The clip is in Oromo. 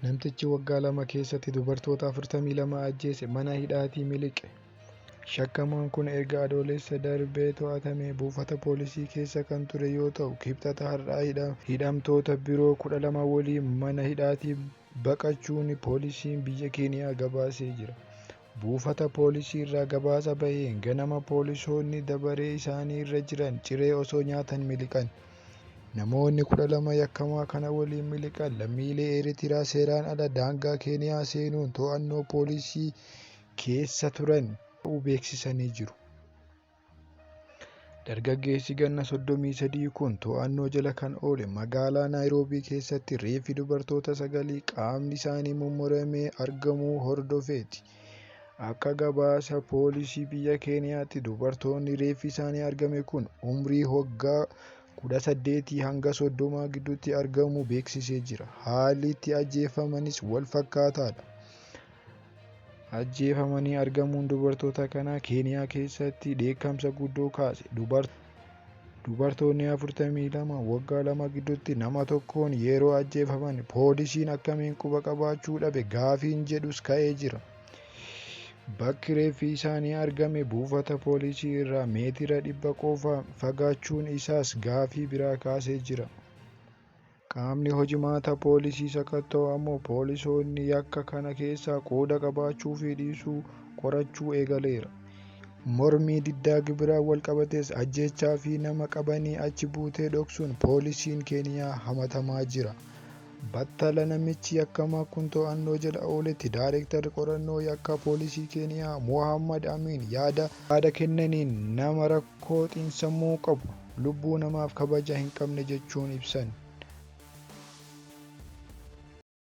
Namtichi waggaa lama keessatti dubartoota 42 ajjeese mana hidhaatii miliqe. Shakkamaan kun erga adoolessa darbee to'atamee buufata poolisii keessa kan ture yoo ta'u, kibxata har'aa hidhamtoota biroo 12 waliin mana hidhaatii baqachuun poolisiin biyya Keeniyaa gabaasee jira. Buufata poolisii irraa gabaasa baheen ganama poolisoonni dabaree isaanii irra jiran ciree osoo nyaatan miliqan. Namoonni 12 yakkamaa kana waliin miliqan lammiilee Eeritiraa seeraan ala daangaa Keeniyaa seenuun to'annoo poolisii keessa turan ta'uu beeksisanii jiru. Dargaggeessi ganna 33 kun to'annoo jala kan oole magaalaa Naayiroobii keessatti reeffi dubartoota 9 qaamni isaanii mummuramee argamuu hordofeeti. Akka gabaasa poolisii biyya Keeniyaatti dubartoonni reeffi isaanii argame kun umrii waggaa 18 hanga 30 gidduutti argamuu beeksisee jira. Haalli itti ajjeefamanis wal fakkaataadha. Ajjeefamanii argamuun dubartoota kanaa Keeniyaa keessatti dheekkamsa guddoo kaase. Dubartoonni 42 waggaa 2 gidduutti nama tokkoon yeroo ajjeefaman poolisiin akkamiin quba qabaachuu dhabe gaafiin jedhus ka'ee jira. Bakki reeffi isaanii argame buufata poolisii irraa meetira 100 qofa fagaachuun isaas gaafii biraa kaasee jira. Qaamni hojimaata poolisii sakatta'u ammoo poolisoonni yakka kana keessaa qooda qabaachuu fi dhiisuu qorachuu eegaleera. Mormii diddaa gibiraa wal qabates ajjechaa fi nama qabanii achi buutee dhoksuun poolisiin Keeniyaa hamatamaa jira. Battala namichi yakkamaa kun to'annoo jala ooletti Daayirektarri qorannoo yakkaa poolisii Keeniyaa Mohammad Amin yaada kennaniin nama rakkoo xiinsammuu qabu lubbuu namaaf kabaja hin qabne jechuun ibsan.